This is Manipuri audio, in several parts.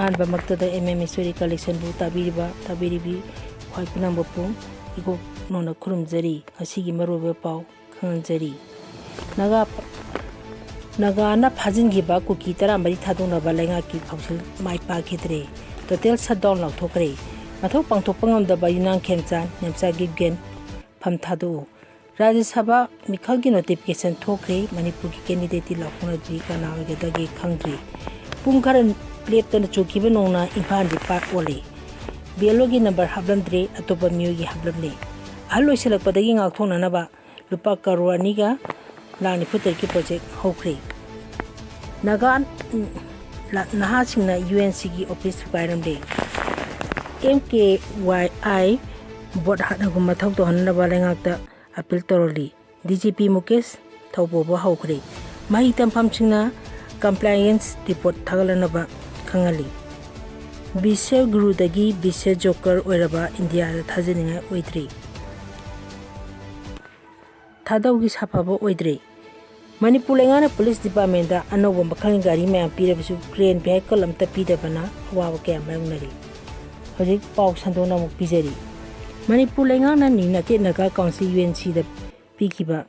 ꯑꯍꯥꯟꯕꯃꯛꯇꯗ ꯏꯁꯣꯔꯤ ꯀꯂꯦꯛꯁꯟꯕꯨ ꯇꯥꯕꯤꯔꯤꯕꯤ ꯈ꯭ꯋꯥꯏ ꯄꯨꯝꯅꯃꯛꯄꯨ ꯏꯀꯣꯛ ꯅꯧꯅ ꯈꯨꯔꯨꯝꯖꯔꯤ ꯉꯁꯤꯒꯤ ꯃꯔꯨꯑꯣꯏꯕ ꯄꯥꯎ ꯈꯪꯍꯟꯖꯔꯤ ꯅꯥꯒꯥꯅ ꯐꯥꯖꯤꯟꯈꯤꯕ ꯀꯨꯀꯤ 14 ꯊꯥꯗꯣꯛꯅꯕ ꯂꯩꯉꯥꯛꯀꯤ ꯀꯥꯎꯟꯁꯤꯜ ꯃꯥꯏ ꯄꯥꯛꯈꯤꯗ꯭ꯔꯦ ꯇꯣꯇꯦꯜ ꯁꯠꯗꯥꯎꯟ ꯂꯥꯎꯊꯣꯛꯈ꯭ꯔꯦ ꯃꯊꯧ ꯄꯥꯡꯊꯣꯛꯄ ꯉꯝꯗꯕ ꯌꯨꯅꯥꯡ ꯈꯦꯝꯆꯥꯟ ꯅꯦꯝꯆꯥ ꯒꯤꯞꯒꯦꯟ ꯐꯝ ꯊꯥꯗꯣꯛꯎ ꯔꯥꯖ꯭ꯌ ꯁꯚꯥ ꯃꯤꯈꯜꯒꯤ ꯅꯣꯇꯤꯐꯤꯀꯦꯁꯟ ꯊꯣꯛꯈ꯭ꯔꯦ ꯃꯅꯤꯄꯨꯔꯒꯤ ꯀꯦꯟꯗꯤꯗꯦꯠꯇꯤ ꯂꯥꯎꯊꯣꯛꯅꯗ꯭ꯔꯤ ꯀꯅꯥ ꯑꯣꯏꯒꯗꯒꯦ ꯈꯪꯗ꯭ꯔꯤ ꯄꯨꯡ ꯈꯔ ꯂꯦꯞꯇꯅ ꯆꯨꯈꯤꯕ ꯅꯣꯡꯅ ꯏꯝꯐꯥꯜꯗꯤ ꯄꯥꯠ ꯑꯣꯜꯂꯦ ꯕꯦꯜꯂꯣꯒꯤ ꯅꯝꯕꯔ ꯍꯥꯞꯂꯝꯗ꯭ꯔꯦ ꯑꯇꯣꯞꯄ ꯃꯤꯑꯣꯏꯒꯤ ꯍꯥꯞꯂꯝꯂꯦ ꯑꯍꯜ ꯑꯣꯏꯁꯜꯂꯛꯄꯗꯒꯤ ꯉꯥꯛꯊꯣꯛꯅꯅꯕ ꯂꯨꯄꯥ ꯀꯔꯣꯔ 2.94 ꯄ꯭ꯔꯣꯖꯦꯛ ꯍꯧꯈ꯭ꯔꯦ ꯅꯥꯒꯥ ꯅꯍꯥꯁꯤꯡꯅ UNCꯒꯤ ꯑꯣꯐꯤꯁ ꯊꯨꯒꯥꯏꯔꯝꯂꯦ MKYI ꯚꯣꯠ ꯍꯥꯠꯅꯒꯨꯝ ꯃꯊꯧ ꯇꯧꯍꯟꯅꯕ ꯂꯩꯉꯥꯛꯇ ꯑꯄꯤꯜ ꯇꯧꯔꯛꯂꯤ DGP ꯃꯨꯀꯦꯁ ꯊꯧꯄꯧꯕ ꯍꯧꯈ꯭ꯔꯦ ꯃꯍꯩ ꯇꯝꯐꯝꯁꯤꯡꯅ ꯀꯝꯄ꯭ꯂꯥꯏꯌꯦꯟꯁ ꯔꯤꯄꯣꯔꯠ ꯊꯥꯒꯠꯂꯅꯕ ꯈꯪꯍꯜꯂꯤ ꯕꯤꯁ꯭ꯋ ꯒꯨꯔꯨꯗꯒꯤ ꯕꯤꯁ꯭ꯋ ꯖꯣꯀꯔ ꯑꯣꯏꯔꯕ ꯏꯟꯗꯤꯌꯥꯗ ꯊꯥꯖꯅꯤꯡꯉꯥꯏ ꯑꯣꯏꯗ꯭ꯔꯤ ꯊꯥꯗꯧꯒꯤ ꯁꯥꯐꯕ ꯑꯣꯏꯗ꯭ꯔꯤ ꯃꯅꯤꯄꯨꯔ ꯂꯩꯉꯥꯛꯅ ꯄꯨꯂꯤꯁ ꯗꯤꯄꯥꯔꯠꯃꯦꯟꯇ ꯑꯅꯧꯕ ꯃꯈꯜꯒꯤ ꯒꯥꯔꯤ ꯃꯌꯥꯝ ꯄꯤꯔꯕꯁꯨ ꯀ꯭ꯔꯦꯟ ꯚꯦꯍꯤꯀꯜ ꯑꯃꯠꯇ ꯄꯤꯗꯕꯅ ꯑꯋꯥꯕ ꯀꯌꯥ ꯃꯥꯌꯣꯛꯅꯔꯤ ꯍꯧꯖꯤꯛ ꯄꯥꯎ ꯁꯟꯗꯣꯛꯅ ꯑꯃꯨꯛ ꯄꯤꯖꯔꯤ ꯃꯅꯤꯄꯨꯔ ꯂꯩꯉꯥꯛꯅ ꯌꯨꯅꯥꯏꯇꯦꯗ ꯅꯥꯒꯥ ꯀꯥꯎꯟꯁꯤꯜ UNCꯗ ꯄꯤꯈꯤꯕ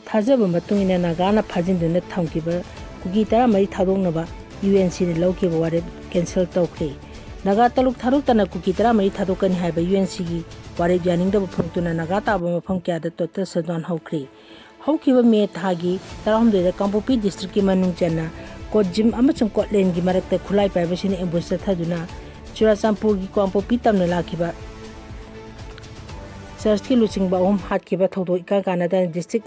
ꯊꯥꯖꯕ ꯃꯇꯨꯡ ꯏꯟꯅ ꯅꯥꯒꯥꯅ ꯐꯥꯖꯤꯟꯗꯨꯅ ꯊꯝꯈꯤꯕ ꯀꯨꯀꯤ 14 ꯊꯥꯗꯣꯛꯅꯕ UNCꯅ ꯂꯧꯈꯤꯕ ꯋꯥꯔꯦꯞ ꯀꯦꯟꯁꯦꯜ ꯇꯧꯈ꯭ꯔꯦ ꯅꯥꯒꯥ 3 ꯊꯥꯗꯣꯛꯇꯅ ꯀꯨꯀꯤ 14 ꯊꯥꯗꯣꯛꯀꯅꯤ ꯍꯥꯏꯕ UNCꯒꯤ ꯋꯥꯔꯦꯞ ꯌꯥꯅꯤꯡꯗꯕ ꯐꯣꯡꯗꯨꯅ ꯅꯥꯒꯥ ꯇꯥꯕ ꯃꯐꯝ ꯀꯌꯥꯗ ꯇꯣꯇꯦꯜ ꯁꯠꯗꯥꯎꯟ ꯍꯧꯈ꯭ꯔꯦ ꯍꯧꯈꯤꯕ ꯃꯦ ꯊꯥꯒꯤ 18ꯗ ꯀꯥꯡꯄꯣꯛꯄꯤ ꯗꯤꯁꯇ꯭ꯔꯤꯛꯀꯤ ꯃꯅꯨꯡ ꯆꯟꯅ ꯀꯣꯠꯖꯤꯝ ꯑꯃꯁꯨꯡ ꯀꯣꯠꯂꯦꯟꯒꯤ ꯃꯔꯛꯇ ꯈꯨꯠꯂꯥꯏ ꯄꯥꯏꯕꯁꯤꯡꯅ ꯑꯦꯝꯕꯨꯁ ꯆꯠꯊꯗꯨꯅ ꯆꯨꯔꯥꯆꯥꯟꯄꯨꯔꯒꯤ ꯀꯥꯡꯄꯣꯛꯄꯤ ꯇꯝꯅ ꯂꯥꯛꯈꯤꯕ ꯆꯔꯆꯀꯤ ꯂꯨꯆꯤꯡꯕ 3 ꯍꯥꯠꯈꯤꯕ ꯊꯧꯗꯣꯛ ꯏꯀꯥ ꯀꯥꯟꯅꯗꯅ ꯗꯤꯁꯇ꯭ꯔꯤꯛ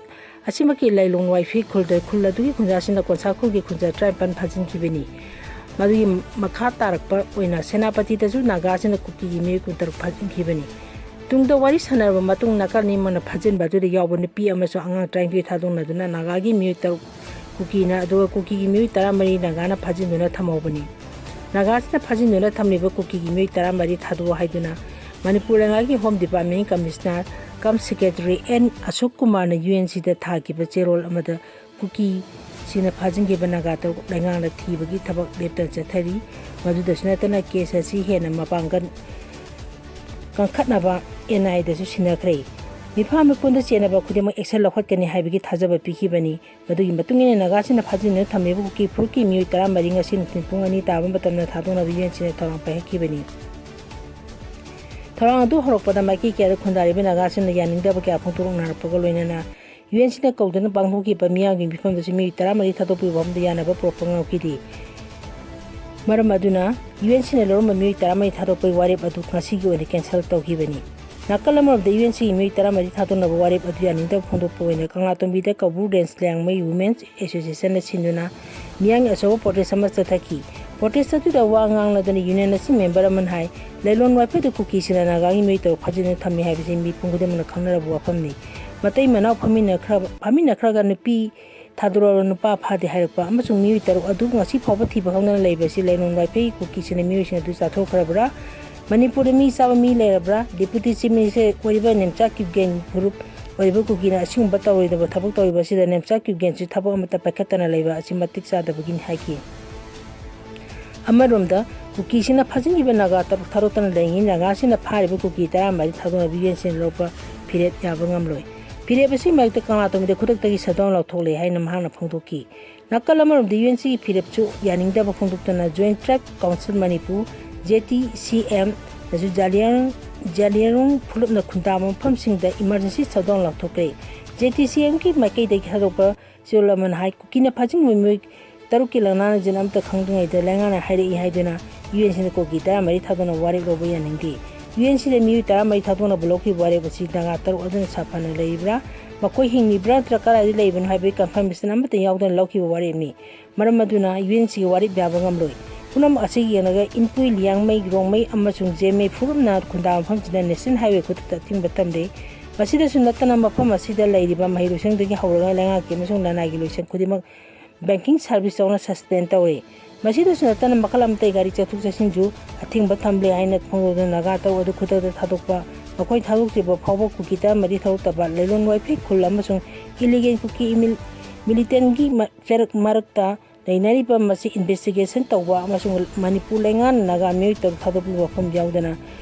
ꯑꯁꯤꯃꯛꯀꯤ ꯂꯩꯂꯣꯡ ꯋꯥꯏꯐꯤ ꯈꯨꯜ ꯑꯗꯨꯒꯤ ꯈꯨꯟꯖꯥꯁꯤꯡꯅ ꯀꯣꯟꯁꯥꯈꯨꯜꯒꯤ ꯈꯨꯟꯖꯥ 15 ꯐꯥꯖꯤꯟꯈꯤꯕꯅꯤ ꯃꯗꯨꯒꯤ ꯃꯈꯥ ꯇꯥꯔꯛꯄ ꯑꯣꯏꯅ ꯁꯦꯅꯥꯄꯇꯤꯗꯁꯨ ꯅꯥꯒꯥꯁꯤꯡꯅ ꯀꯨꯀꯤꯒꯤ ꯃꯤꯑꯣꯏ 16 ꯐꯥꯖꯤꯟꯈꯤꯕꯅꯤ ꯇꯨꯡꯗ ꯋꯥꯔꯤ ꯁꯥꯟꯅꯔꯕ ꯃꯇꯨꯡ ꯅꯥꯀꯜ ꯑꯅꯤꯃꯛꯅ ꯐꯥꯖꯤꯟꯕ ꯑꯗꯨꯗ ꯌꯥꯎꯕ ꯅꯨꯄꯤ ꯑꯃꯁꯨꯡ ꯑꯉꯥꯡ 22 ꯊꯥꯗꯣꯛꯅꯗꯨꯅ ꯅꯥꯒꯥꯒꯤ ꯃꯤꯑꯣꯏ 7 ꯀꯨꯀꯤꯅ ꯑꯗꯨꯒ ꯀꯨꯀꯤꯒꯤ ꯃꯤꯑꯣꯏ 14 ꯅꯥꯒꯥꯅ ꯐꯥꯖꯤꯟꯗꯨꯅ ꯊꯝꯍꯧꯕꯅꯤ ꯅꯥꯒꯥꯁꯤꯅ ꯐꯥꯖꯤꯟꯗꯨꯅ ꯊꯝꯂꯤꯕ ꯀꯨꯀꯤꯒꯤ ꯃꯤꯑꯣꯏ 14 ꯊꯥꯗꯣꯛꯎ ꯍꯥꯏꯗꯨꯅ ꯃꯅꯤꯄꯨꯔ ꯂꯩꯉꯥꯛꯀꯤ ꯍꯣꯝ ꯗꯤꯄꯥꯔꯠꯃꯦꯟꯒꯤ ꯀꯃꯤꯁꯅꯔ ꯀꯝ ꯁꯦꯀ꯭ꯔꯦꯇꯔꯤ N ꯑꯁꯣꯛ ꯀꯨꯃꯥꯔꯅ UNCꯗ ꯊꯥꯈꯤꯕ ꯆꯦꯔꯣꯜ ꯑꯃꯗ ꯀꯨꯀꯤꯁꯤꯡꯅ ꯐꯥꯖꯤꯟꯈꯤꯕ ꯅꯥꯒꯥ 3 ꯂꯩꯉꯥꯛꯅ ꯊꯤꯕꯒꯤ ꯊꯕꯛ ꯂꯦꯞꯇꯅ ꯆꯠꯊꯔꯤ ꯃꯗꯨꯗꯁꯨ ꯅꯠꯇꯅ ꯀꯦꯁ ꯑꯁꯤ ꯍꯦꯟꯅ ꯃꯄꯥꯡꯒꯜ ꯀꯟꯈꯠꯅꯕ NIAꯗꯁꯨ ꯁꯤꯟꯅꯈ꯭ꯔꯦ ꯃꯤꯐꯝ ꯃꯤꯄꯨꯟꯗ ꯆꯦꯟꯅꯕ ꯈꯨꯗꯤꯡꯃꯛ ꯑꯦꯛꯁꯟ ꯂꯧꯈꯠꯀꯅꯤ ꯍꯥꯏꯕꯒꯤ ꯊꯥꯖꯕ ꯄꯤꯈꯤꯕꯅꯤ ꯃꯗꯨꯒꯤ ꯃꯇꯨꯡ ꯏꯟꯅ ꯅꯥꯒꯥꯁꯤꯡꯅ ꯐꯥꯖꯤꯟꯗꯨꯅ ꯊꯝꯂꯤꯕ ꯀꯨꯀꯤ ꯐꯨꯔꯨꯞꯀꯤ ꯃꯤꯑꯣꯏ 14 ꯉꯁꯤ ꯅꯨꯡꯊꯤꯜ ꯄꯨꯡ 2 ꯇꯥꯕ ꯃꯇꯝꯗ ꯊꯥꯗꯣꯛꯅꯕ UNCꯅ ꯊꯧꯔꯥꯡ ꯄꯥꯏꯈꯠꯈꯤꯕꯅꯤ ꯊꯧꯔꯥꯡ ꯑꯗꯨ ꯍꯧꯔꯛꯄꯗ ꯃꯥꯏꯀꯩ ꯀꯌꯥꯗ ꯈꯨꯟꯗꯥꯔꯤꯕ ꯅꯥꯒꯥꯁꯤꯡꯅ ꯌꯥꯅꯤꯡꯗꯕ ꯀꯌꯥ ꯐꯣꯡꯗꯣꯛꯅꯔꯛꯄꯒ ꯂꯣꯏꯅꯅ UNCꯅ ꯀꯧꯗꯨꯅ ꯄꯥꯡꯊꯣꯛꯈꯤꯕ ꯃꯤꯌꯥꯝꯒꯤ ꯃꯤꯐꯝꯗꯁꯨ ꯃꯤꯑꯣꯏ 14 ꯊꯥꯗꯣꯛꯄꯒꯤ ꯋꯥꯐꯝꯗ ꯌꯥꯅꯕ ꯄꯨꯔꯛꯄ ꯉꯝꯈꯤꯗꯦ ꯃꯔꯝ ꯑꯗꯨꯅ UNCꯅ ꯂꯧꯔꯝꯕ ꯃꯤꯑꯣꯏ 14 ꯊꯥꯗꯣꯛꯄꯒꯤ ꯋꯥꯔꯦꯞ ꯑꯗꯨ ꯉꯁꯤꯒꯤ ꯑꯣꯏꯅ ꯀꯦꯟꯁꯦꯜ ꯇꯧꯈꯤꯕꯅꯤ ꯅꯥꯀꯜ ꯑꯃꯔꯣꯝꯗ UNCꯒꯤ ꯃꯤꯑꯣꯏ 14 ꯊꯥꯗꯣꯛꯅꯕ ꯋꯥꯔꯦꯞ ꯑꯗꯨ ꯌꯥꯅꯤꯡꯗꯕ ꯐꯣꯡꯗꯣꯛꯄ ꯑꯣꯏꯅ ꯀꯪꯂꯥꯇꯣꯝꯕꯤꯗ ꯀꯧꯕ꯭ꯔꯨ ꯔꯦꯟꯖ ꯂꯤꯌꯥꯡꯃꯩ ꯋꯨꯃꯦꯟꯁ ꯑꯦꯁꯣꯁꯤꯌꯦꯁꯟꯅ ꯁꯤꯟꯗꯨꯅ ꯃꯤꯌꯥꯝꯒꯤ ꯑꯆꯧꯕ ꯄ꯭ꯔꯣꯇꯦꯁ ꯑꯃ ꯆꯠꯊꯈꯤ ꯄ꯭ꯔꯣꯇꯦꯁ ꯑꯗꯨꯗ ꯋꯥ ꯉꯥꯡꯂꯗꯨꯅ ꯌꯨꯅꯤꯌꯟ ꯑꯁꯤ ꯃꯦꯝꯕꯔ ꯑꯃꯅ ꯍꯥꯏ ꯂꯩꯂꯣꯟ ꯋꯥꯏꯐꯗ ꯀꯨꯀꯤꯁꯤꯡꯅ ꯅꯥꯒꯥꯒꯤ ꯃꯤꯑꯣꯏ 3 ꯐꯥꯖꯤꯟꯗꯨꯅ ꯊꯝꯃꯤ ꯍꯥꯏꯕꯁꯤ ꯃꯤꯄꯨꯝ ꯈꯨꯗꯤꯡꯃꯛꯅ ꯈꯪꯅꯔꯕ ꯋꯥꯐꯝꯅꯤ ꯃꯇꯩ ꯃꯅꯥꯎ ꯐꯝꯃꯤꯟꯅꯈ꯭ꯔꯒ ꯅꯨꯄꯤ ꯊꯥꯗꯣꯔꯛꯑꯕ ꯅꯨꯄꯥ ꯐꯥꯗꯦ ꯍꯥꯏꯔꯛꯄ ꯑꯃꯁꯨꯡ ꯃꯤꯑꯣꯏ 3 ꯑꯗꯨ ꯉꯁꯤ ꯐꯥꯎꯕ ꯊꯤꯕ ꯈꯪꯗꯅ ꯂꯩꯕꯁꯤ ꯂꯩꯂꯣꯟ ꯋꯥꯏꯐꯩ ꯀꯨꯀꯤꯁꯤꯡꯅ ꯃꯤꯑꯣꯏꯁꯤꯡ ꯑꯗꯨ ꯆꯥꯊꯣꯛꯈ꯭ꯔꯕ꯭ꯔꯥ ꯃꯅꯤꯄꯨꯔꯗ ꯃꯤ ꯆꯥꯕ ꯃꯤ ꯂꯩꯔꯕ꯭ꯔꯥ ꯗꯤꯄꯨꯇꯤ ꯆꯤꯐ ꯃꯤꯅꯤꯁꯇꯔ ꯑꯣꯏꯔꯤꯕ ꯅꯦꯝꯆꯥ ꯀꯤꯞꯒꯦꯟ ꯐꯨꯔꯨꯞ ꯑꯣꯏꯔꯤꯕ ꯀꯨꯀꯤꯅ ꯑꯁꯤꯒꯨꯝꯕ ꯇꯧꯔꯣꯏꯗꯕ ꯊꯕꯛ ꯇꯧꯔꯤꯕ ꯑꯁꯤꯗ ꯅꯦꯝꯆꯥ ꯀꯤꯞꯒꯦꯟꯁꯨ ꯊꯕꯛ ꯑꯃꯠꯇ ꯄꯥꯏꯈꯠꯇꯅ ꯂꯩꯕ ꯑꯁꯤ ꯃꯇꯤꯛ ꯆꯥꯗꯕꯒꯤꯅꯤ ꯍꯥꯏꯈꯤ ꯑꯃꯔꯣꯝꯗ ꯀꯨꯀꯤꯁꯤꯡꯅ ꯐꯥꯖꯤꯟꯈꯤꯕ ꯅꯥꯒꯥ 3 ꯊꯥꯗꯣꯛꯇꯅ ꯂꯩꯔꯤꯉꯩ ꯅꯥꯒꯥꯁꯤꯡꯅ ꯐꯥꯔꯤꯕ ꯀꯨꯀꯤ 14 ꯊꯥꯗꯣꯛꯅꯕ UNCꯅ ꯂꯧꯕ ꯐꯤꯔꯦꯞ ꯌꯥꯕ ꯉꯝꯂꯣꯏ ꯐꯤꯔꯦꯞ ꯑꯁꯤ ꯃꯔꯛꯇ ꯀꯪꯂꯥꯇꯣꯝꯕꯤꯗ ꯈꯨꯗꯛꯇꯒꯤ ꯁꯠꯗꯥꯎꯟ ꯂꯥꯎꯊꯣꯛꯂꯦ ꯍꯥꯏꯅ ꯃꯍꯥꯛꯅ ꯐꯣꯡꯗꯣꯛꯈꯤ ꯅꯥꯀꯜ ꯑꯃꯔꯣꯝꯗ UNCꯒꯤ ꯐꯤꯔꯦꯞꯁꯨ ꯌꯥꯅꯤꯡꯗꯕ ꯐꯣꯡꯗꯣꯛꯇꯨꯅ ꯖꯣꯏꯟꯠ ꯇ꯭ꯔꯥꯏꯕ ꯀꯥꯎꯟꯁꯤꯜ ꯃꯅꯤꯄꯨꯔ JTCM ꯅꯁꯨ ꯖꯥꯂꯤꯌꯥꯡꯔꯣꯡ ꯐꯨꯂꯨꯞꯅ ꯈꯨꯟꯗꯥꯕ ꯃꯐꯝꯁꯤꯡꯗ ꯏꯃꯔꯖꯦꯟꯁꯤ ꯁꯠꯗꯥꯎꯟ ꯂꯥꯎꯊꯣꯛꯈ꯭ꯔꯦ JTCMꯒꯤ ꯃꯥꯏꯀꯩꯗꯒꯤ ꯊꯥꯗꯣꯛꯄ ꯆꯦꯔꯣꯜ ꯑꯃꯅ ꯍꯥꯏ ꯀꯨꯀꯤꯅ ꯐꯥꯖꯤꯟꯕ ꯃꯤꯑꯣꯏ 3ꯀꯤ ꯂꯪꯅꯥꯖꯤꯟ ꯑꯃꯠꯇ ꯈꯪꯗ꯭ꯔꯤꯉꯩꯗ ꯂꯩꯉꯥꯛꯅ ꯍꯥꯏꯔꯛꯏ ꯍꯥꯏꯗꯨꯅ UNCꯅ ꯀꯨꯀꯤ 14 ꯊꯥꯗꯣꯛꯅꯕ ꯋꯥꯔꯦꯞ ꯂꯧꯕ ꯌꯥꯅꯤꯡꯗꯦ UNCꯗ ꯃꯤꯑꯣꯏ 14 ꯂꯩꯅꯔꯤꯕ ꯃꯁꯤ ꯏꯟꯚꯦꯁꯇꯤꯒꯦꯁꯟ ꯇꯧꯕ ꯑꯃꯁꯨꯡ ꯃꯅꯤꯄꯨꯔ ꯂꯩꯉꯥꯛꯅ ꯅꯥꯒꯥ ꯃꯤꯑꯣꯏ ꯇꯔꯨꯛ ꯊꯥꯗꯣꯛꯄꯒꯤ ꯋꯥꯐꯝ ꯌꯥꯎꯗꯅ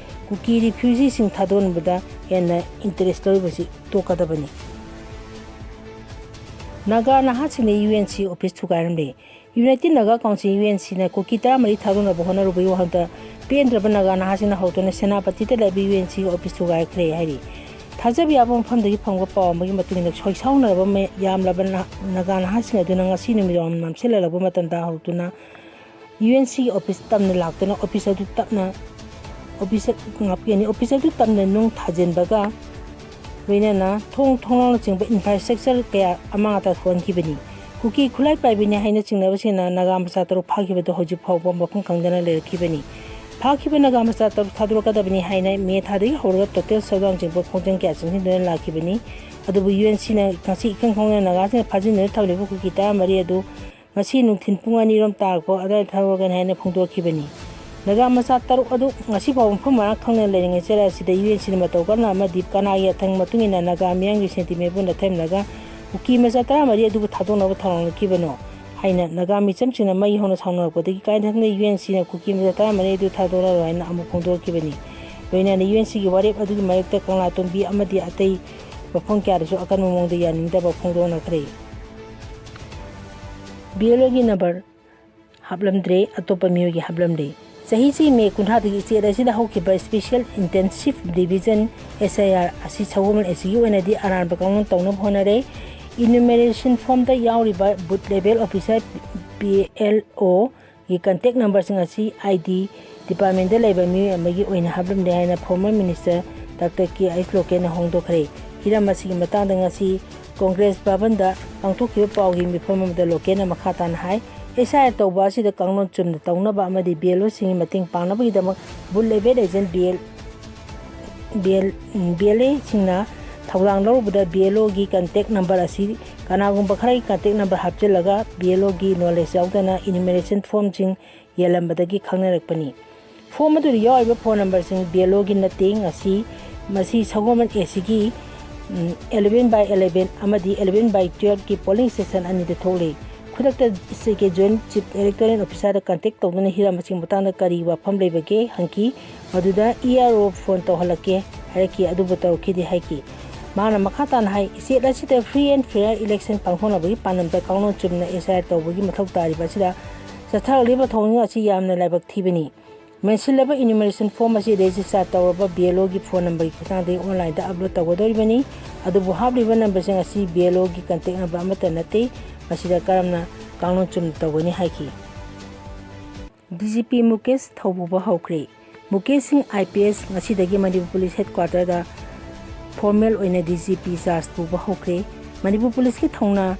ꯀꯨꯀꯤ ꯔꯤꯐ꯭ꯌꯨꯖꯤꯁꯤꯡ ꯊꯥꯗꯣꯛꯅꯕꯗ ꯍꯦꯟꯅ ꯏꯟꯇꯔꯦꯁ ꯂꯧꯔꯤꯕꯁꯤ ꯇꯣꯛꯀꯗꯕꯅꯤ꯫ ꯅꯥꯒꯥ ꯅꯍꯥꯁꯤꯡꯅ UNC ꯑꯣꯐꯤꯁ ꯊꯨꯒꯥꯏꯔꯝꯂꯦ꯫ ꯌꯨꯅꯥꯏꯇꯦꯗ ꯅꯥꯒꯥ ꯀꯥꯎꯟꯁꯤꯜ UNCꯅ ꯀꯨꯀꯤ 14 ꯊꯥꯗꯣꯛꯅꯕ ꯍꯣꯠꯅꯔꯨꯕꯒꯤ ꯋꯥꯐꯝꯗ ꯄꯦꯟꯗ꯭ꯔꯕ ꯅꯥꯒꯥ ꯅꯍꯥꯁꯤꯡꯅ ꯍꯧꯗꯨꯅ ꯁꯦꯅꯥꯄꯇꯤꯗ ꯂꯩꯕ UNC ꯑꯣꯐꯤꯁ ꯊꯨꯒꯥꯏꯈ꯭ꯔꯦ ꯍꯥꯏꯔꯤ꯫ ꯊꯥꯖꯕ ꯌꯥꯕ ꯃꯐꯝꯗꯒꯤ ꯐꯪꯕ ꯄꯥꯎ ꯑꯃꯒꯤ ꯃꯇꯨꯡꯏꯟꯅ ꯁꯣꯏꯁꯥꯎꯅꯔꯕ ꯌꯥꯝꯂꯕ ꯅꯥꯒꯥ ꯅꯍꯥꯁꯤꯡ ꯑꯗꯨꯅ ꯉꯁꯤ ꯅꯨꯃꯤꯗꯥꯡ ꯅꯝꯁꯤꯜꯂꯛꯄ ꯃꯇꯝꯗ ꯍꯧꯗꯨꯅ UNC ꯑꯣꯐꯤꯁ ꯇꯝꯅ ꯂꯥꯛꯇꯨꯅ ꯑꯣꯐꯤꯁ ꯑꯗꯨ ꯇꯝꯅ ꯅꯨꯡ ꯊꯥꯖꯤꯟꯕꯒ ꯂꯣꯏꯅꯅ ꯊꯣꯡꯅꯥꯎꯅꯆꯤꯡꯕ ꯏꯟꯐ꯭ꯔꯥꯁꯇ꯭ꯔꯛꯆꯔ ꯀꯌꯥ ꯑꯃꯥꯡ ꯑꯇꯥ ꯊꯣꯛꯍꯟꯈꯤꯕꯅꯤ꯫ ꯀꯨꯀꯤ ꯈꯨꯠꯂꯥꯏ ꯄꯥꯏꯕꯅꯤ ꯍꯥꯏꯅ ꯆꯤꯡꯅꯕꯁꯤꯡꯅ ꯅꯥꯒꯥ ꯃꯆꯥ 3 ꯐꯥꯈꯤꯕꯗꯨ ꯍꯧꯖꯤꯛ ꯐꯥꯎꯕ ꯃꯐꯝ ꯈꯪꯗꯅ ꯂꯩꯔꯛꯈꯤꯕꯅꯤ꯫ ꯐꯥꯈꯤꯕ ꯅꯥꯒꯥ ꯃꯆꯥ 3 ꯊꯥꯗꯣꯔꯛꯀꯗꯕꯅꯤ ꯍꯥꯏꯅ ꯃꯦ ꯊꯥꯗꯒꯤ ꯍꯧꯔꯒ ꯇꯣꯇꯦꯜ ꯁꯧꯗꯥꯡꯆꯤꯡꯕ ꯈꯣꯡꯖꯪ ꯀꯌꯥ ꯆꯪꯁꯤꯟꯗꯨꯅ ꯂꯥꯛꯈꯤꯕꯅꯤ꯫ ꯑꯗꯨꯕꯨ UNCꯅ ꯉꯁꯤ ꯏꯈꯪ ꯈꯪꯍꯧꯗꯅ ꯅꯥꯒꯥꯁꯤꯡꯅ ꯐꯥꯖꯤꯟꯗꯨꯅ ꯊꯝꯂꯤꯕ ꯀꯨꯀꯤ 14 ꯑꯗꯨ ꯉꯁꯤ ꯅꯨꯡꯊꯤꯜ ꯄꯨꯡ 2 ꯇꯥꯔꯛꯄ ꯑꯗꯨꯋꯥꯏꯗ ꯊꯥꯗꯣꯔꯛꯀꯅꯤ ꯍꯥꯏꯅ ꯐꯣꯡꯗꯣꯛꯈꯤꯕꯅꯤ꯫ ꯅꯥꯒꯥ ꯃꯆꯥ 3 ꯑꯗꯨ ꯉꯁꯤꯐꯥꯎꯕ ꯃꯐꯝ ꯃꯔꯥꯡ ꯈꯪꯗꯅ ꯂꯩꯔꯤꯉꯩ ꯆꯩꯔꯥꯛ ꯑꯁꯤꯗ UNCꯅ ꯃꯇꯧ ꯀꯔꯝꯅ ꯑꯃꯗꯤ ꯀꯅꯥꯒꯤ ꯑꯊꯪ ꯃꯇꯨꯡꯏꯟꯅ ꯅꯥꯒꯥ ꯃꯤꯌꯥꯝꯒꯤ ꯁꯦꯟꯇꯤꯃꯦꯟꯕꯨ ꯅꯠꯊꯝꯂꯒ ꯀꯨꯀꯤ ꯃꯆꯥ 14 ꯑꯗꯨꯕꯨ ꯊꯥꯗꯣꯛꯅꯕ ꯊꯧꯔꯥꯡꯅꯈꯤꯕꯅꯣ ꯍꯥꯏꯅ ꯅꯥꯒꯥ ꯃꯤꯆꯝꯁꯤꯡꯅ ꯃꯩ ꯍꯧꯅ ꯁꯥꯎꯅꯔꯛꯄꯗꯒꯤ ꯀꯥꯏꯊꯪꯅ UNCꯅ ꯀꯨꯀꯤ ꯃꯆꯥ 14 ꯑꯗꯨ ꯊꯥꯗꯣꯛꯂꯔꯣꯏ ꯍꯥꯏꯅ ꯑꯃꯨꯛ ꯐꯣꯡꯗꯣꯛꯈꯤꯕꯅꯤ꯫ ꯂꯣꯏꯅꯅ UNCꯒꯤ ꯋꯥꯔꯦꯞ ꯑꯗꯨꯒꯤ ꯃꯥꯌꯣꯛꯇ ꯀꯪꯂꯥꯇꯣꯝꯕꯤ ꯑꯃꯗꯤ ꯑꯇꯩ ꯃꯐꯝ ꯀꯌꯥꯗꯁꯨ ꯑꯀꯟꯕ ꯃꯑꯣꯡꯗ ꯌꯥꯅꯤꯡꯗꯕ ꯐꯣꯡꯗꯣꯛꯅꯈ꯭ꯔꯦ꯫ BLOꯒꯤ ꯅꯝꯕꯔ ꯍꯥꯞꯂꯝꯗ꯭ꯔꯦ, ꯑꯇꯣꯞꯄ ꯃꯤꯑꯣꯏꯒꯤ ꯍꯥꯞꯂꯝꯂꯦ꯫ ꯆꯍꯤ ꯃꯦ 30ꯗꯒꯤ ꯁ꯭ꯇꯦꯠ ꯑꯁꯤꯗ ꯍꯧꯈꯤꯕ ꯁ꯭ꯄꯦꯁꯤꯑꯦꯜ ꯏꯟꯇꯦꯟꯁꯤꯚ ꯗꯤꯚꯤꯖꯟ SIR ꯑꯁꯤ ꯁꯒꯣꯜꯕꯟ ꯑꯁꯤꯒꯤ ꯑꯣꯏꯅꯗꯤ ꯑꯔꯥꯟꯕ ꯀꯥꯡꯂꯣꯟ ꯇꯧꯅꯕ ꯍꯣꯠꯅꯔꯦ꯫ ꯏꯅꯨꯃꯦꯔꯦꯁꯟ ꯐꯣꯔꯝꯗ ꯌꯥꯎꯔꯤꯕ ꯕꯨꯊ ꯂꯦꯚꯦꯜ ꯑꯣꯐꯤꯁꯥꯔ PLOꯒꯤ ꯀꯟꯇꯦꯛ ꯅꯝꯕꯔꯁꯤꯡ ꯑꯁꯤ ID ꯗꯤꯄꯥꯔꯠꯃꯦꯟꯇꯗ ꯂꯩꯕ ꯃꯤꯑꯣꯏ ꯑꯃꯒꯤ ꯑꯣꯏꯅ ꯍꯥꯞꯂꯝꯂꯦ ꯍꯥꯏꯅ ꯐꯣꯔꯃꯔ ꯃꯤꯅꯤꯁꯇꯔ ꯗꯥꯛꯇꯔ K.H. ꯂꯣꯀꯦꯜꯅ ꯍꯣꯡꯗꯣꯛꯈ꯭ꯔꯦ꯫ ꯍꯤꯔꯝ ꯑꯁꯤꯒꯤ ꯃꯇꯥꯡꯗ ꯉꯁꯤ ꯀꯣꯡꯒ꯭ꯔꯦꯁ ꯚꯕꯟꯗ ꯄꯥꯡꯊꯣꯛꯈꯤꯕ ꯄꯥꯎꯒꯤ ꯃꯤꯐꯝ ꯑꯃꯗ ꯂꯣꯀꯦꯜꯅ ꯃꯈꯥ ꯇꯥꯅ ꯍꯥꯏ SIR ꯇꯧꯕ ꯑꯁꯤꯗ ꯀꯥꯡꯂꯣꯟ ꯆꯨꯝꯅ ꯇꯧꯅꯕ ꯑꯃꯗꯤ BLOꯁꯤꯡꯒꯤ ꯃꯇꯦꯡ ꯄꯥꯡꯅꯕꯒꯤꯗꯃꯛ ꯕꯨꯊ ꯂꯦꯚꯦꯜ ꯑꯦꯖꯦꯟꯠ BLAꯁꯤꯡꯅ ꯊꯧꯗꯥꯡ ꯂꯧꯔꯨꯕꯗ BLOꯒꯤ ꯀꯟꯇꯦꯛ ꯅꯝꯕꯔ ꯑꯁꯤ ꯀꯅꯥꯒꯨꯝꯕ ꯈꯔꯒꯤ ꯀꯟꯇꯦꯛ ꯅꯝꯕꯔ ꯍꯥꯞꯆꯤꯜꯂꯒ BLOꯒꯤ ꯅꯣꯂꯦꯖ ꯌꯥꯎꯗꯅ ꯏꯅꯨꯃꯦꯔꯦꯁꯟ ꯐꯣꯔꯝꯁꯤꯡ ꯌꯦꯜꯂꯝꯕꯗꯒꯤ ꯈꯪꯅꯔꯛꯄꯅꯤ꯫ ꯐꯣꯔꯝ ꯑꯗꯨꯗ ꯌꯥꯎꯔꯤꯕ ꯐꯣꯟ ꯅꯝꯕꯔꯁꯤꯡ BLOꯒꯤ ꯅꯠꯇꯦ꯫ ꯃꯁꯤ ꯁꯒꯣꯜꯕꯟ ACꯒꯤ 11/11 ꯑꯃꯗꯤ 11/12ꯒꯤ ꯄꯣꯂꯤꯡ ꯁ꯭ꯇꯦꯁꯟ ꯑꯅꯤꯗ ꯊꯣꯛꯂꯦ꯫ ꯈꯨꯗꯛꯇ SIRꯒꯤ ꯖꯣꯏꯟꯠ ꯆꯤꯐ ꯏꯂꯦꯛꯇꯣꯔꯦꯜ ꯑꯣꯐꯤꯁꯥꯔꯗ ꯀꯟꯇꯦꯛ ꯇꯧꯗꯨꯅ ꯍꯤꯔꯝ ꯑꯁꯤꯒꯤ ꯃꯇꯥꯡꯗ ꯀꯔꯤ ꯋꯥꯐꯝ ꯂꯩꯕꯒꯦ ꯍꯪꯈꯤ꯫ ꯃꯗꯨꯗ ERO ꯐꯣꯟ ꯇꯧꯍꯜꯂꯛꯀꯦ ꯍꯥꯏꯔꯛꯈꯤ, ꯑꯗꯨꯕꯨ ꯇꯧꯔꯛꯈꯤꯗꯦ ꯍꯥꯏꯈꯤ꯫ ꯃꯥꯅ ꯃꯈꯥ ꯇꯥꯅ ꯍꯥꯏ ꯁ꯭ꯇꯦꯠ ꯑꯁꯤꯗ ꯐ꯭ꯔꯤ ꯑꯦꯟড ꯐꯦꯌꯔ ꯏꯂꯦꯛꯁꯟ ꯄꯥꯡꯊꯣꯛꯅꯕꯒꯤ ꯄꯥꯟꯗꯝꯗ ꯀꯥꯡꯂꯣꯟ ꯆꯨꯝꯅ SIR ꯇꯧꯕꯒꯤ ꯃꯊꯧ ꯇꯥꯔꯤꯕ ꯑꯁꯤꯗ ꯆꯠꯊꯔꯛꯂꯤꯕ ꯊꯧꯑꯣꯡ ꯑꯁꯤ ꯌꯥꯝꯅ ꯂꯥꯏꯕꯛ ꯊꯤꯕꯅꯤ꯫ ꯃꯦꯟꯁꯤꯜꯂꯕ ꯏꯅꯨꯃꯦꯔꯦꯁꯟ ꯐꯣꯔꯝ ꯑꯁꯤ ꯔꯦꯖꯤꯁꯇꯥꯔ ꯇꯧꯔꯕ BLOꯒꯤ ꯐꯣꯟ ꯅꯝꯕꯔꯒꯤ ꯈꯨꯠꯊꯥꯡꯗꯒꯤ ꯑꯣꯟꯂꯥꯏꯟꯗ ꯑꯞꯂꯣꯗ ꯇꯧꯒꯗꯧꯔꯤꯕꯅꯤ꯫ ꯑꯗꯨꯕꯨ ꯍꯥꯞꯂꯤꯕ ꯅꯝꯕꯔꯁꯤꯡ ꯑꯁꯤ BLOꯒꯤ ꯀꯟꯇꯦꯛ ꯅꯝꯕꯔ ꯑꯃꯠꯇ ꯅꯠꯇꯦ꯫ ꯃꯁꯤꯗ ꯀꯔꯝꯅ ꯀꯥꯡꯂꯣꯟ ꯆꯨꯝꯅ ꯇꯧꯒꯅꯤ ꯍꯥꯏꯈꯤ꯫ DGP ꯃꯨꯀꯦꯁ ꯊꯧꯄꯨꯕ ꯍꯧꯈ꯭ꯔꯦ꯫ ꯃꯨꯀꯦꯁ ꯁꯤꯡ IPS ꯉꯁꯤꯗꯒꯤ ꯃꯅꯤꯄꯨꯔ ꯄꯨꯂꯤꯁ ꯍꯦꯗꯀ꯭ꯋꯥꯔꯇꯔꯗ ꯐꯣꯔꯃꯦꯜ ꯑꯣꯏꯅ DGP ꯆꯥꯔꯖ ꯄꯨꯕ ꯍꯧꯈ꯭ꯔꯦ꯫ ꯃꯅꯤꯄꯨꯔ ꯄꯨꯂꯤꯁꯀꯤ ꯊꯧꯅ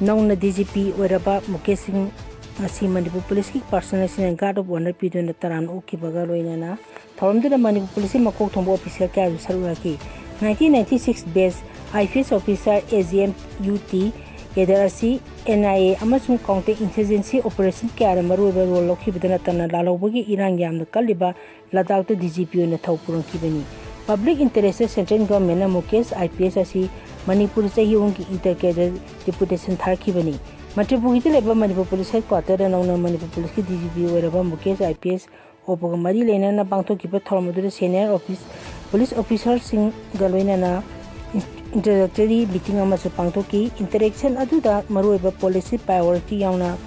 ꯅꯧꯅ DGP ꯑꯣꯏꯔꯕ ꯃꯨꯀꯦꯁ ꯁꯤꯡ ꯉꯁꯤ ꯃꯅꯤꯄꯨꯔ ꯄꯨꯂꯤꯁꯀꯤ ꯄꯔꯁꯣꯅꯦꯜꯁꯤꯡꯅ ꯒꯥꯔꯗ ꯑꯣꯐ ꯑꯣꯅꯔ ꯄꯤꯗꯨꯅ ꯇꯔꯥꯝꯅ ꯑꯣꯛꯈꯤꯕꯒ ꯂꯣꯏꯅꯅ ꯊꯧꯔꯝꯗꯨꯗ ꯃꯅꯤꯄꯨꯔ ꯄꯨꯂꯤꯁꯀꯤ ꯃꯀꯣꯛ ꯊꯣꯡꯕ ꯑꯣꯐꯤꯁꯤꯌꯦꯜ ꯀꯌꯥꯁꯨ ꯁꯔꯨꯛ ꯌꯥꯈꯤ꯫ 1996 batch IPS officer AGM UT cadre ꯑꯁꯤ NIA ꯑꯃꯁꯨꯡ ꯀꯥꯎꯟꯇꯔ ꯏꯟꯁꯔꯖꯦꯟꯁꯤ ꯑꯣꯄꯔꯦꯁꯟ ꯀꯌꯥꯗ ꯃꯔꯨꯑꯣꯏꯕ ꯔꯣꯜ ꯂꯧꯈꯤꯕꯇ ꯅꯠꯇꯅ ꯂꯥꯜꯍꯧꯕꯒꯤ ꯏꯔꯥꯡ ꯌꯥꯝꯅ ꯀꯜꯂꯤꯕ ꯂꯗꯥꯈꯇ DGP ꯑꯣꯏꯅ ꯊꯧ ꯄꯨꯔꯝꯈꯤꯕꯅꯤ꯫ Public interest central ꯒꯚꯔꯟꯃꯦꯟꯠꯅ Mukesh IPS ꯑꯁꯤ ꯃꯅꯤꯄꯨꯔ ꯆꯍꯤ 3ꯒꯤ ꯏꯟꯇꯔ ꯀꯦꯗꯔ ꯗꯤꯄꯨꯇꯦꯁꯟ ꯊꯥꯔꯛꯈꯤꯕꯅꯤ꯫ ꯃꯟꯇ꯭ꯔꯤꯄꯨꯈ꯭ꯔꯤꯗ ꯂꯩꯕ ꯃꯅꯤꯄꯨꯔ ꯄꯨꯂꯤꯁ ꯍꯦꯗꯀ꯭ꯋꯥꯔꯇꯔꯗ ꯅꯧꯅ ꯃꯅꯤꯄꯨꯔ ꯄꯨꯂꯤꯁꯀꯤ DGP ꯑꯣꯏꯔꯕ ꯃꯨꯀꯦꯁ IPS ꯑꯣꯛꯄꯒ ꯃꯔꯤ ꯂꯩꯅꯅ ꯄꯥꯡꯊꯣꯛꯈꯤꯕ ꯊꯧꯔꯝ ꯑꯗꯨꯗ ꯁꯦꯅꯤꯌꯔ ꯄꯨꯂꯤꯁ ꯑꯣꯐꯤꯁꯥꯔꯁꯤꯡꯒ ꯂꯣꯏꯅꯅ ꯏꯟꯇ꯭ꯔꯣꯗꯛꯇꯔꯤ ꯃꯤꯇꯤꯡ ꯑꯃꯁꯨ ꯄꯥꯡꯊꯣꯛꯈꯤ꯫ ꯏꯟꯇꯔꯦꯛꯁꯟ ꯑꯗꯨꯗ ꯃꯔꯨꯑꯣꯏꯕ ꯄꯣꯂꯤꯁꯤ ꯄ꯭ꯔꯥꯏꯑꯣꯔꯤꯇꯤ ꯌꯥꯎꯅ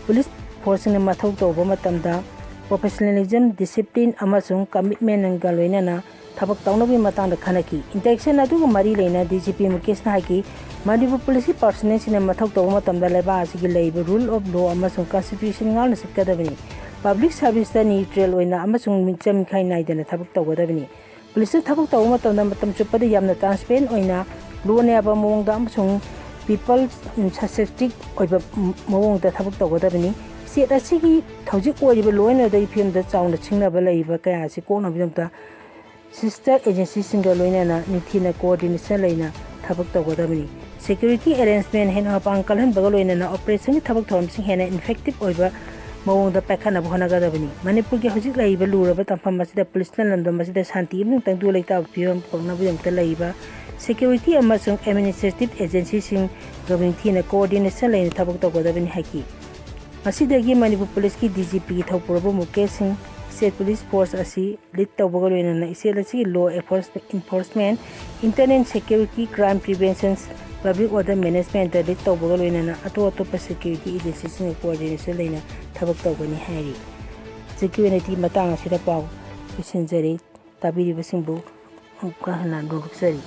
ꯄꯨꯂꯤꯁ ꯐꯣꯔꯁꯁꯤꯡꯅ ꯃꯊꯧ ꯇꯧꯕ ꯃꯇꯝꯗ ꯄ꯭ꯔꯣꯐꯦꯁꯅꯦꯂꯤꯖꯝ, ꯗꯤꯁꯤꯄ꯭ꯂꯤꯟ ꯑꯃꯁꯨꯡ ꯀꯃꯤꯠꯃꯦꯟꯠꯒ ꯂꯣꯏꯅꯅ ꯊꯕꯛ ꯇꯧꯅꯕꯒꯤ ꯃꯇꯥꯡꯗ ꯈꯟꯅꯈꯤ꯫ ꯏꯟꯇꯔꯦꯛꯁꯟ ꯑꯗꯨꯒ ꯃꯔꯤ ꯂꯩꯅꯅ DGP ꯃꯨꯀꯦꯁꯅ ꯍꯥꯏꯈꯤ ꯃꯅꯤꯄꯨꯔ ꯄꯨꯂꯤꯁꯀꯤ ꯄꯔꯁꯣꯅꯦꯜꯁꯤꯡꯅ ꯃꯊꯧ ꯇꯧꯕ ꯃꯇꯝꯗ ꯂꯩꯕꯥꯛ ꯑꯁꯤꯒꯤ ꯂꯩꯔꯤꯕ ꯔꯨꯜ ꯑꯣꯐ ꯂꯣ ꯑꯃꯁꯨꯡ ꯀꯟꯁꯇꯤꯇ꯭ꯌꯨꯁꯟ ꯉꯥꯛꯅ ꯆꯠꯀꯗꯕꯅꯤ꯫ ꯄꯕ꯭ꯂꯤꯛ ꯁꯥꯔꯚꯤꯁꯇ ꯅ꯭ꯌꯨꯇ꯭ꯔꯦꯜ ꯑꯣꯏꯅ ꯑꯃꯁꯨꯡ ꯃꯤꯆꯪ ꯃꯤꯈꯥꯏ ꯅꯥꯏꯗꯅ ꯊꯕꯛ ꯇꯧꯒꯗꯕꯅꯤ꯫ ꯄꯨꯂꯤꯁꯇ ꯊꯕꯛ ꯇꯧꯕ ꯃꯇꯝꯗ ꯃꯇꯝ ꯆꯨꯞꯄꯗ ꯌꯥꯝꯅ ꯇ꯭ꯔꯥꯟꯁꯄꯦꯔꯦꯟꯠ ꯑꯣꯏꯅ, ꯂꯣꯅ ꯌꯥꯕ ꯃꯑꯣꯡꯗ ꯑꯃꯁꯨꯡ ꯄꯤꯄꯜ ꯁꯦꯟꯇ꯭ꯔꯤꯛ ꯑꯣꯏꯕ ꯃꯑꯣꯡꯗ ꯊꯕꯛ ꯇꯧꯒꯗꯕꯅꯤ꯫ ꯁ꯭ꯇꯦꯠ ꯑꯁꯤꯒꯤ ꯍꯧꯖꯤꯛ ꯑꯣꯏꯔꯤꯕ ꯂꯣ ꯑꯦꯟ ꯑꯣꯔꯗꯔꯒꯤ ꯐꯤꯚꯝꯗ ꯆꯥꯎꯅ ꯁꯤꯡꯅꯕ ꯂꯩꯔꯤꯕ ꯀꯌꯥ ꯑꯁꯤ ꯀꯣꯛꯅꯕꯒꯤꯗꯃꯛꯇ ꯁꯤꯁꯇꯔ ꯑꯦꯖꯦꯟꯁꯤꯁꯤꯡꯒ ꯂꯣꯏꯅꯅ ꯅꯤꯡꯊꯤꯅ ꯀꯣꯑꯣꯔꯗꯤꯅꯦꯁꯟ ꯂꯩꯅ ꯊꯕꯛ ꯇꯧꯒꯗꯕꯅꯤ꯫ ꯁꯦꯀ꯭ꯌꯨꯔꯤꯇꯤ ꯑꯦꯔꯦꯟꯖꯃꯦꯟꯠ ꯍꯦꯟꯅ ꯃꯄꯥꯡꯒꯜ ꯀꯜꯍꯟꯕꯒ ꯂꯣꯏꯅꯅ ꯑꯣꯄꯔꯦꯁꯟꯒꯤ ꯊꯕꯛ ꯊꯧꯔꯝꯁꯤꯡ ꯍꯦꯟꯅ ꯏꯐꯦꯛꯇꯤꯚ ꯑꯣꯏꯕ ꯃꯑꯣꯡꯗ ꯄꯥꯏꯈꯠꯅꯕ ꯍꯣꯠꯅꯒꯗꯕꯅꯤ꯫ ꯃꯅꯤꯄꯨꯔꯒꯤ ꯍꯧꯖꯤꯛ ꯂꯩꯔꯤꯕ ꯂꯨꯔꯕ ꯇꯥꯡꯐꯝ ꯑꯁꯤꯗ ꯄꯨꯂꯤꯁꯅ ꯂꯝꯗꯝ ꯑꯁꯤꯗ ꯁꯥꯟꯇꯤ ꯑꯃꯁꯨꯡ ꯇꯪꯗꯨ ꯂꯩꯇꯥꯕ ꯐꯤꯚꯝ ꯄꯨꯔꯛꯅꯕꯒꯤꯗꯃꯛꯇ ꯂꯩꯔꯤꯕ ꯁꯦꯀ꯭ꯌꯨꯔꯤꯇꯤ ꯑꯃꯁꯨꯡ ꯑꯦꯗꯃꯤꯅꯤꯁꯇ꯭ꯔꯦꯇꯤꯚ ꯑꯦꯖꯦꯟꯁꯤꯁꯤꯡꯒ ꯅꯤꯡꯊꯤꯅ ꯀꯣꯑꯣꯔꯗꯤꯅꯦꯁꯟ ꯂꯩꯅ ꯊꯕꯛ ꯇꯧꯒꯗꯕꯅꯤ ꯍꯥꯏꯈꯤ꯫ ꯃꯁꯤꯗꯒꯤ ꯃꯅꯤꯄꯨꯔ ꯄꯨꯂꯤꯁꯀꯤ DGP ꯒꯤ ꯊꯧꯄꯨꯔꯕ ꯃꯨꯀꯦꯁ ꯁꯤꯡ ꯁ꯭ꯇꯦꯠ ꯄꯨꯂꯤꯁ ꯐꯣꯔꯁ ꯑꯁꯤ ꯂꯤꯗ ꯇꯧꯕꯒ ꯂꯣꯏꯅꯅ ꯏꯁꯇꯦꯠ ꯑꯁꯤꯒꯤ law enforcement, internet security, crime prevention, public order ꯃꯦꯅꯦꯖꯃꯦꯟꯠꯇ ꯂꯤꯗ ꯇꯧꯕꯒ ꯂꯣꯏꯅꯅ ꯑꯇꯣꯞꯄ ꯁꯦꯀ꯭ꯌꯨꯔꯤꯇꯤ ꯑꯦꯖꯦꯟꯁꯤꯁꯤꯡꯒ ꯀꯣꯑꯣꯔꯗꯤꯅꯦꯁꯟ ꯂꯩꯅ ꯊꯕꯛ ꯇꯧꯒꯅꯤ ꯍꯥꯏꯔꯤ꯫ ꯍꯧꯖꯤꯛꯀꯤ ꯑꯣꯏꯅꯗꯤ ꯃꯇꯥꯡ ꯑꯁꯤꯗ ꯄꯥꯎ ꯂꯣꯏꯁꯤꯟꯖꯔꯤ꯫ ꯇꯥꯕꯤꯔꯤꯕꯁꯤꯡꯕꯨ ꯑꯃꯨꯛꯀ ꯍꯟꯅ ꯅꯣꯛꯆꯔꯤ꯫